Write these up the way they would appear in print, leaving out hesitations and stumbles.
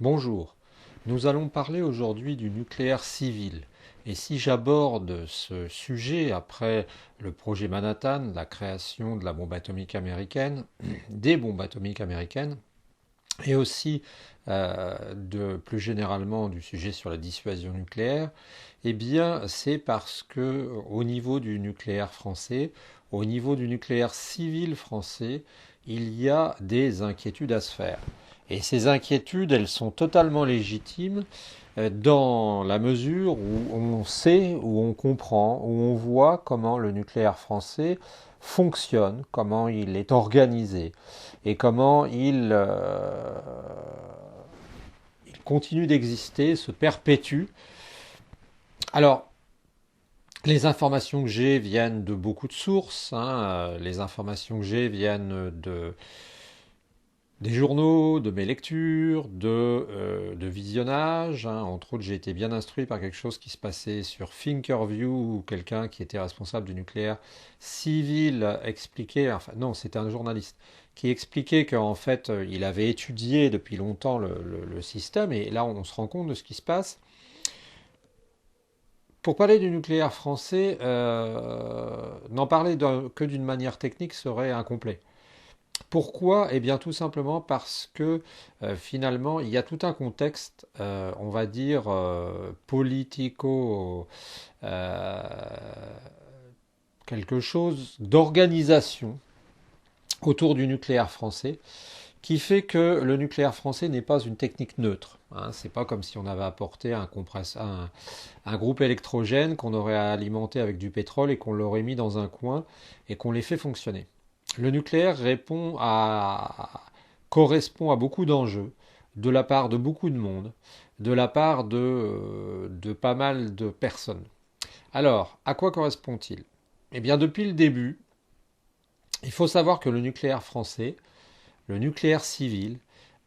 Bonjour, nous allons parler aujourd'hui du nucléaire civil. Et si j'aborde ce sujet après le projet Manhattan, la création de la bombe atomique américaine, des bombes atomiques américaines, et aussi plus généralement du sujet sur la dissuasion nucléaire, eh bien c'est parce que au niveau du nucléaire français, au niveau du nucléaire civil français, il y a des inquiétudes à se faire. Et ces inquiétudes, elles sont totalement légitimes dans la mesure où on sait, où on comprend, où on voit comment le nucléaire français fonctionne, comment il est organisé et comment il continue d'exister, se perpétue. Alors, les informations que j'ai viennent de beaucoup de sources. Les informations que j'ai viennent des journaux, de mes lectures, de visionnages. Entre autres, j'ai été bien instruit par quelque chose qui se passait sur Thinkerview, où quelqu'un qui était responsable du nucléaire civil expliquait, enfin non, c'était un journaliste, qui expliquait qu'en fait, il avait étudié depuis longtemps le système, et là, on se rend compte de ce qui se passe. Pour parler du nucléaire français, n'en parler que d'une manière technique serait incomplet. Pourquoi? Eh bien tout simplement parce que finalement il y a tout un contexte, on va dire, politico, euh, quelque chose d'organisation autour du nucléaire français qui fait que le nucléaire français n'est pas une technique neutre. C'est pas comme si on avait apporté un groupe électrogène qu'on aurait alimenté avec du pétrole et qu'on l'aurait mis dans un coin et qu'on les fait fonctionner. Le nucléaire correspond à beaucoup d'enjeux de la part de beaucoup de monde, de la part de pas mal de personnes. Alors, à quoi correspond-il? Eh bien, depuis le début, il faut savoir que le nucléaire français, le nucléaire civil,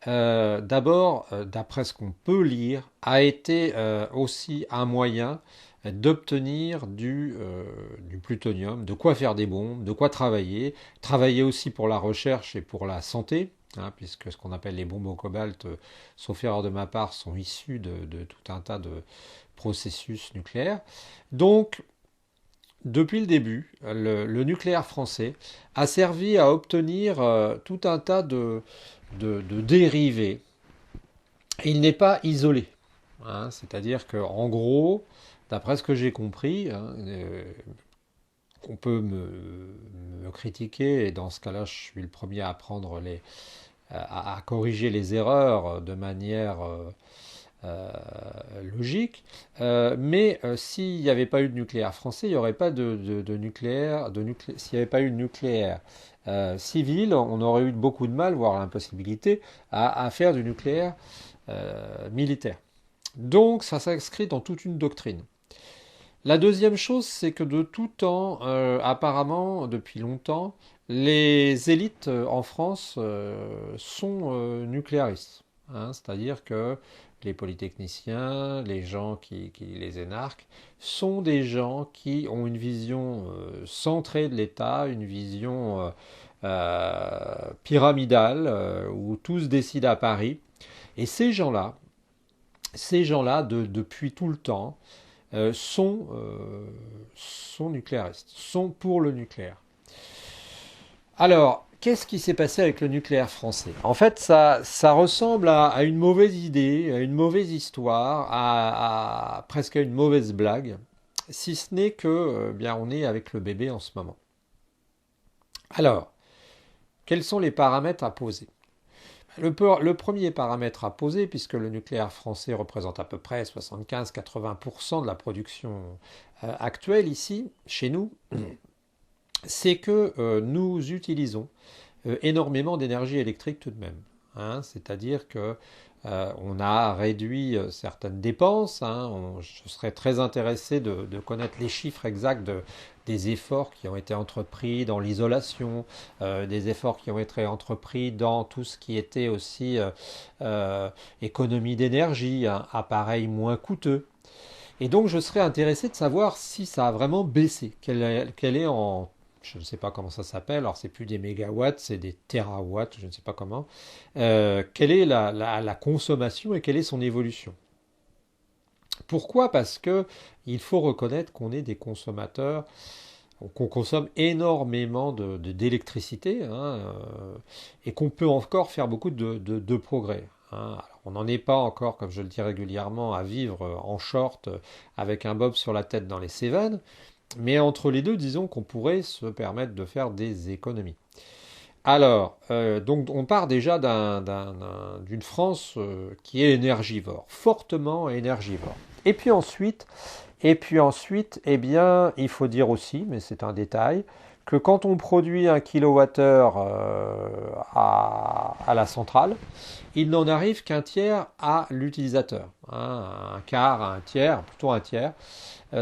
d'abord, d'après ce qu'on peut lire, a été aussi un moyen d'obtenir du plutonium, de quoi faire des bombes, de quoi travailler aussi pour la recherche et pour la santé, puisque ce qu'on appelle les bombes au cobalt, sauf erreur de ma part, sont issues de tout un tas de processus nucléaires. Donc, depuis le début, le nucléaire français a servi à obtenir tout un tas de dérivés. Il n'est pas isolé. C'est-à-dire qu'en gros, d'après ce que j'ai compris, on peut me critiquer, et dans ce cas-là, je suis le premier à prendre à corriger les erreurs de manière euh, logique. Mais s'il n'y avait pas eu de nucléaire français, il n'y aurait pas de nucléaire. S'il n'y avait pas eu de nucléaire civil, on aurait eu beaucoup de mal, voire l'impossibilité, à faire du nucléaire militaire. Donc ça s'inscrit dans toute une doctrine. La deuxième chose, c'est que de tout temps, apparemment, depuis longtemps, les élites en France sont nucléaristes. C'est-à-dire que les polytechniciens, les gens qui les énarquent, sont des gens qui ont une vision centrée de l'État, une vision pyramidale, où tout se décide à Paris. Et ces gens-là, depuis tout le temps, sont nucléaristes, sont pour le nucléaire. Alors, qu'est-ce qui s'est passé avec le nucléaire français? En fait, ça ressemble à une mauvaise idée, à une mauvaise histoire, presque à une mauvaise blague, si ce n'est que, bien, on est avec le bébé en ce moment. Alors, quels sont les paramètres à poser? Le premier paramètre à poser, puisque le nucléaire français représente à peu près 75-80% de la production actuelle ici, chez nous, c'est que nous utilisons énormément d'énergie électrique tout de même. C'est-à-dire que on a réduit certaines dépenses. Je serais très intéressé de connaître les chiffres exacts des efforts qui ont été entrepris dans l'isolation, des efforts qui ont été entrepris dans tout ce qui était aussi économie d'énergie, appareils moins coûteux. Et donc je serais intéressé de savoir si ça a vraiment baissé, quelle est en je ne sais pas comment ça s'appelle, alors c'est plus des mégawatts, c'est des térawatts, je ne sais pas comment. Quelle est la consommation et quelle est son évolution? Pourquoi? Parce que il faut reconnaître qu'on est des consommateurs, qu'on consomme énormément d'électricité, hein, et qu'on peut encore faire beaucoup de progrès, hein. Alors, on n'en est pas encore, comme je le dis régulièrement, à vivre en short avec un bob sur la tête dans les Cévennes, mais entre les deux, disons qu'on pourrait se permettre de faire des économies. Alors, donc on part déjà d'une France qui est énergivore, fortement énergivore. Et puis ensuite, eh bien, il faut dire aussi, mais c'est un détail, que quand on produit un kilowattheure à la centrale, il n'en arrive qu'un tiers à l'utilisateur, hein, un quart, un tiers, plutôt un tiers.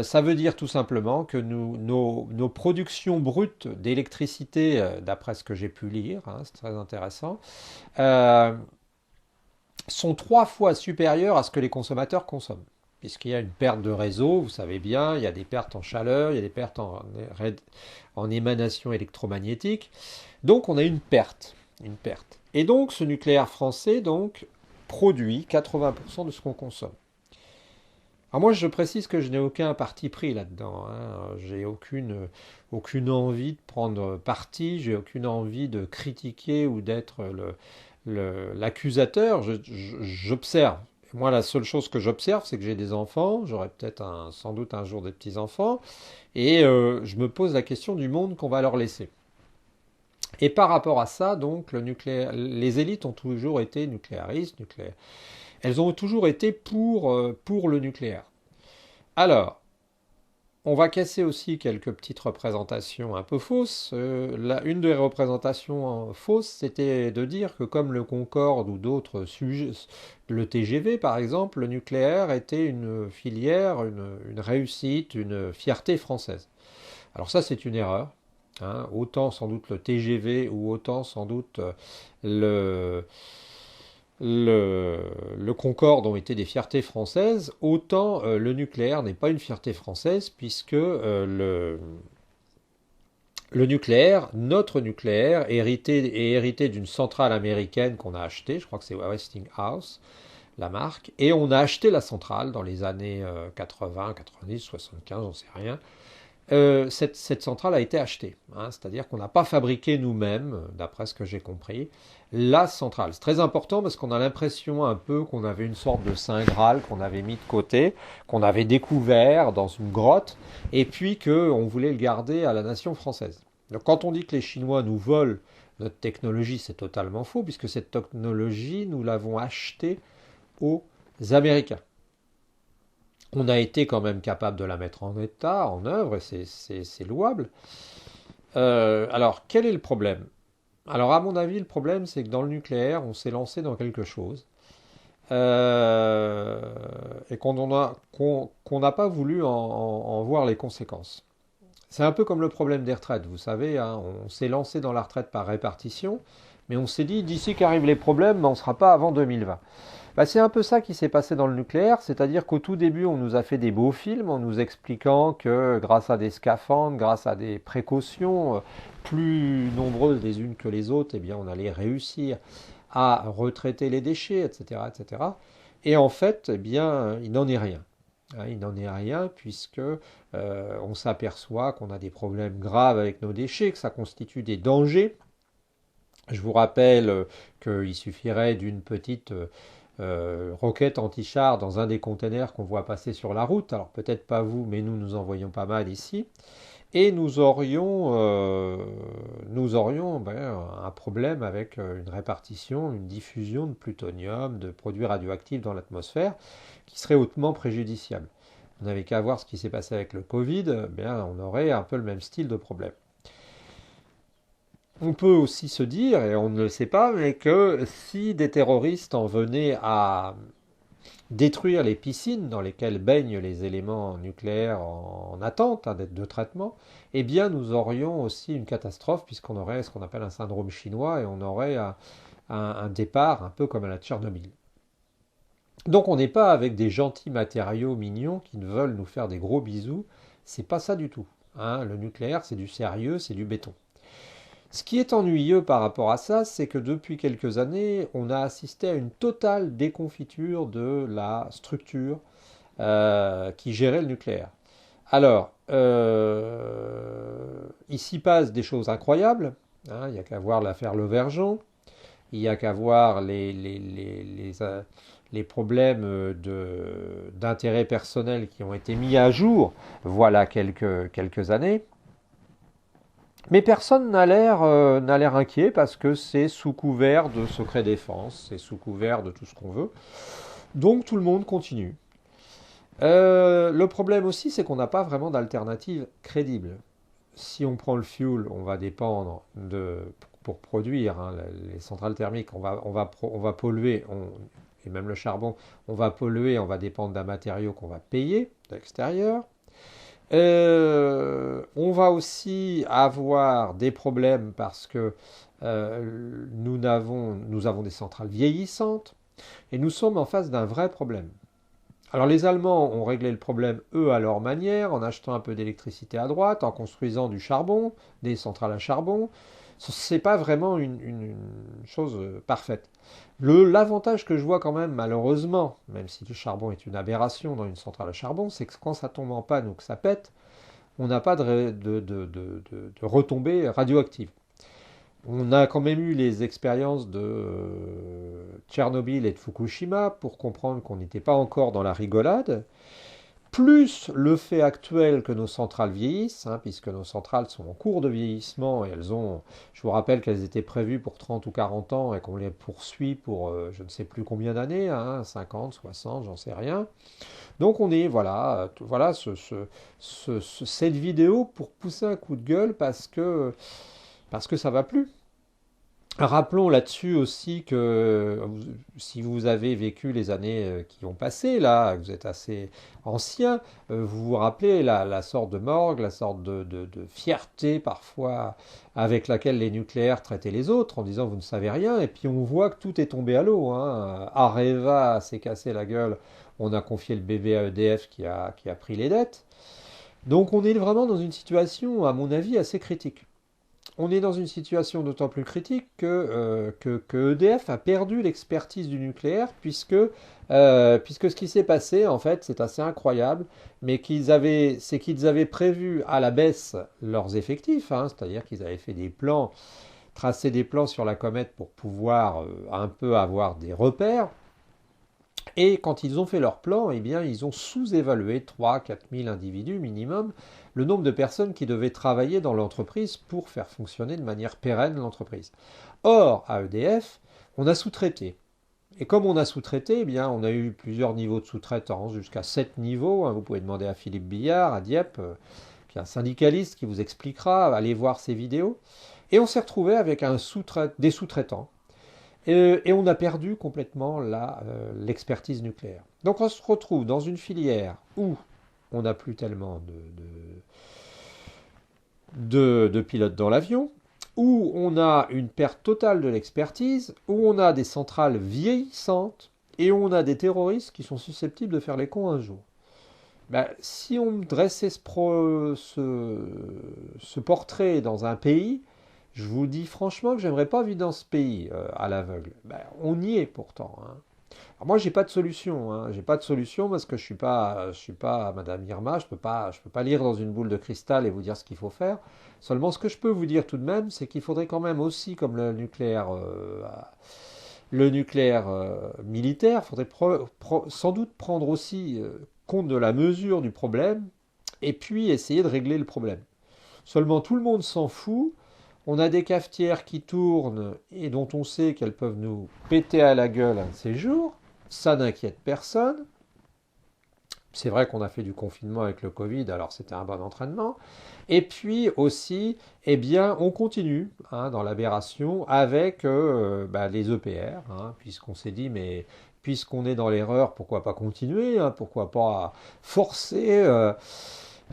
Ça veut dire tout simplement que nos productions brutes d'électricité, d'après ce que j'ai pu lire, hein, c'est très intéressant, euh, sont 3 fois supérieures à ce que les consommateurs consomment. Puisqu'il y a une perte de réseau, vous savez bien, il y a des pertes en chaleur, il y a des pertes en émanation électromagnétique. Donc on a une perte, une perte. Et donc ce nucléaire français donc produit 80% de ce qu'on consomme. Alors moi, je précise que je n'ai aucun parti pris là-dedans, hein. J'ai aucune envie de prendre parti, j'ai aucune envie de critiquer ou d'être l'accusateur. J'observe. Moi, la seule chose que j'observe, c'est que j'ai des enfants, j'aurai peut-être sans doute un jour des petits-enfants, et je me pose la question du monde qu'on va leur laisser. Et par rapport à ça, donc, les élites ont toujours été nucléaristes, elles ont toujours été pour le nucléaire. Alors, on va casser aussi quelques petites représentations un peu fausses. Une des représentations fausses, c'était de dire que comme le Concorde ou d'autres sujets, le TGV par exemple, le nucléaire était une filière, une réussite, une fierté française. Alors ça, c'est une erreur, hein. Autant sans doute le TGV ou autant sans doute le, le, le Concorde ont été des fiertés françaises, autant le nucléaire n'est pas une fierté française, puisque le nucléaire, notre nucléaire, est hérité d'une centrale américaine qu'on a achetée, je crois que c'est Westinghouse, la marque, et on a acheté la centrale dans les années 80, 90, 75, j'en sais rien. Cette centrale a été achetée, hein, c'est-à-dire qu'on n'a pas fabriqué nous-mêmes, d'après ce que j'ai compris, la centrale. C'est très important parce qu'on a l'impression un peu qu'on avait une sorte de saint Graal qu'on avait mis de côté, qu'on avait découvert dans une grotte, et puis qu'on voulait le garder à la nation française. Donc quand on dit que les Chinois nous volent notre technologie, c'est totalement faux, puisque cette technologie, nous l'avons achetée aux Américains. On a été quand même capable de la mettre en état, en œuvre, et c'est louable. Alors, quel est le problème? Alors, à mon avis, le problème, c'est que dans le nucléaire, on s'est lancé dans quelque chose et qu'on n'a pas voulu en voir les conséquences. C'est un peu comme le problème des retraites, vous savez, hein, on s'est lancé dans la retraite par répartition, mais on s'est dit, d'ici qu'arrivent les problèmes, on ne sera pas avant 2020. Bah, c'est un peu ça qui s'est passé dans le nucléaire, c'est-à-dire qu'au tout début, on nous a fait des beaux films en nous expliquant que grâce à des scaphandres, grâce à des précautions plus nombreuses les unes que les autres, eh bien, on allait réussir à retraiter les déchets, etc., etc. Et en fait, eh bien, il n'en est rien, hein. Il n'en est rien puisque on s'aperçoit qu'on a des problèmes graves avec nos déchets, que ça constitue des dangers. Je vous rappelle qu'il suffirait d'une petite roquette anti-char dans un des containers qu'on voit passer sur la route. Alors peut-être pas vous, mais nous en voyons pas mal ici. Et nous aurions un problème avec une répartition, une diffusion de plutonium, de produits radioactifs dans l'atmosphère, qui serait hautement préjudiciable. On n'avait qu'à voir ce qui s'est passé avec le Covid, on aurait un peu le même style de problème. On peut aussi se dire, et on ne le sait pas, mais que si des terroristes en venaient à détruire les piscines dans lesquelles baignent les éléments nucléaires en attente, hein, de traitement, eh bien nous aurions aussi une catastrophe puisqu'on aurait ce qu'on appelle un syndrome chinois et on aurait un départ un peu comme à la Tchernobyl. Donc on n'est pas avec des gentils matériaux mignons qui veulent nous faire des gros bisous, c'est pas ça du tout, hein. Le nucléaire, c'est du sérieux, c'est du béton. Ce qui est ennuyeux par rapport à ça, c'est que depuis quelques années, on a assisté à une totale déconfiture de la structure qui gérait le nucléaire. Alors, il s'y passe des choses incroyables, hein. Il n'y a qu'à voir l'affaire Lauvergeon, il n'y a qu'à voir les problèmes d'intérêt personnel qui ont été mis à jour voilà quelques années. Mais personne n'a l'air inquiet parce que c'est sous couvert de secret défense, c'est sous couvert de tout ce qu'on veut. Donc tout le monde continue. Le problème aussi, c'est qu'on n'a pas vraiment d'alternative crédible. Si on prend le fuel, on va dépendre pour produire, hein, les centrales thermiques, on va polluer, et même le charbon, on va dépendre d'un matériau qu'on va payer de l'extérieur. On va aussi avoir des problèmes parce que nous avons des centrales vieillissantes et nous sommes en face d'un vrai problème. Alors les Allemands ont réglé le problème, eux, à leur manière, en achetant un peu d'électricité à droite, en construisant du charbon, des centrales à charbon. Ce n'est pas vraiment une chose parfaite. L'avantage que je vois quand même, malheureusement, même si le charbon est une aberration dans une centrale à charbon, c'est que quand ça tombe en panne ou que ça pète, on n'a pas de retombées radioactives. On a quand même eu les expériences de Tchernobyl et de Fukushima pour comprendre qu'on n'était pas encore dans la rigolade, plus le fait actuel que nos centrales vieillissent, hein, puisque nos centrales sont en cours de vieillissement et je vous rappelle qu'elles étaient prévues pour 30 ou 40 ans et qu'on les poursuit pour je ne sais plus combien d'années, hein, 50, 60, j'en sais rien. Donc on est, voilà cette vidéo pour pousser un coup de gueule parce que ça va plus. Rappelons là-dessus aussi que si vous avez vécu les années qui ont passé, là, vous êtes assez ancien, vous vous rappelez la sorte de morgue, la sorte de fierté parfois avec laquelle les nucléaires traitaient les autres en disant vous ne savez rien, et puis on voit que tout est tombé à l'eau, hein. Areva s'est cassé la gueule, on a confié le bébé à EDF qui a pris les dettes. Donc on est vraiment dans une situation, à mon avis, assez critique. On est dans une situation d'autant plus critique que EDF a perdu l'expertise du nucléaire puisque ce qui s'est passé, en fait, c'est assez incroyable, mais c'est qu'ils avaient prévu à la baisse leurs effectifs, hein, c'est-à-dire qu'ils avaient fait des plans, tracé des plans sur la comète pour pouvoir un peu avoir des repères. Et quand ils ont fait leur plan, eh bien, ils ont sous-évalué 3 000 à 4 000 individus minimum, le nombre de personnes qui devaient travailler dans l'entreprise pour faire fonctionner de manière pérenne l'entreprise. Or, à EDF, on a sous-traité. Et comme on a sous-traité, eh bien, on a eu plusieurs niveaux de sous-traitance, jusqu'à 7 niveaux, hein. Vous pouvez demander à Philippe Billard, à Dieppe, qui est un syndicaliste qui vous expliquera, allez voir ses vidéos. Et on s'est retrouvé avec des sous-traitants. Et on a perdu complètement l'expertise nucléaire. Donc on se retrouve dans une filière où on n'a plus tellement de pilotes dans l'avion, où on a une perte totale de l'expertise, où on a des centrales vieillissantes et où on a des terroristes qui sont susceptibles de faire les cons un jour. Ben, si on dressait ce portrait dans un pays, je vous dis franchement que j'aimerais pas vivre dans ce pays à l'aveugle. Ben, on y est pourtant, hein. Alors moi, j'ai pas de solution, hein. J'ai pas de solution parce que je suis pas Madame Irma. Je peux pas lire dans une boule de cristal et vous dire ce qu'il faut faire. Seulement, ce que je peux vous dire tout de même, c'est qu'il faudrait quand même aussi, comme le nucléaire militaire, il faudrait sans doute prendre aussi compte de la mesure du problème et puis essayer de régler le problème. Seulement, tout le monde s'en fout. On a des cafetières qui tournent et dont on sait qu'elles peuvent nous péter à la gueule un de ces jours. Ça n'inquiète personne. C'est vrai qu'on a fait du confinement avec le Covid, alors c'était un bon entraînement. Et puis aussi, eh bien, on continue, hein, dans l'aberration avec les EPR, hein, puisqu'on s'est dit, mais puisqu'on est dans l'erreur, pourquoi pas continuer, hein, pourquoi pas forcer,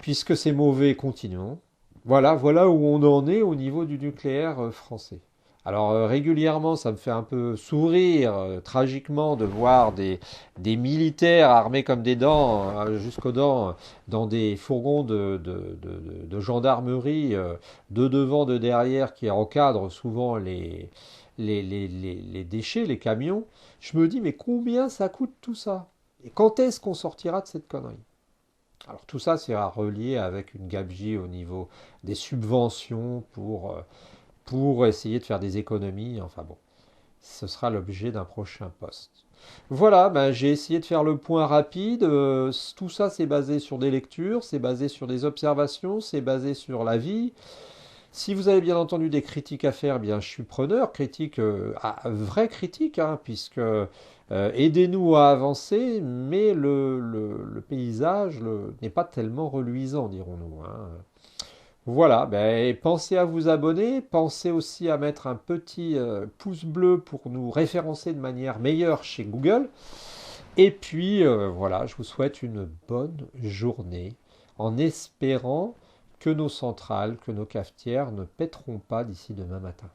puisque c'est mauvais, continuons. Voilà où on en est au niveau du nucléaire français. Alors régulièrement, ça me fait un peu sourire tragiquement de voir des militaires armés comme des dents, jusqu'aux dents, dans des fourgons de gendarmerie, de devant, de derrière, qui encadrent souvent les déchets, les camions. Je me dis, mais combien ça coûte tout ça? Et quand est-ce qu'on sortira de cette connerie? Alors tout ça, c'est à relier avec une gabegie au niveau des subventions pour essayer de faire des économies. Enfin bon, ce sera l'objet d'un prochain post. Voilà, ben, j'ai essayé de faire le point rapide. Tout ça, c'est basé sur des lectures, c'est basé sur des observations, c'est basé sur la vie. Si vous avez bien entendu des critiques à faire, eh bien je suis preneur, critique, vraie critique, hein, puisque aidez-nous à avancer, mais le paysage n'est pas tellement reluisant, dirons-nous, hein. Voilà, ben, pensez à vous abonner, pensez aussi à mettre un petit pouce bleu pour nous référencer de manière meilleure chez Google. Et puis voilà, je vous souhaite une bonne journée en espérant que nos centrales, que nos cafetières ne pèteront pas d'ici demain matin.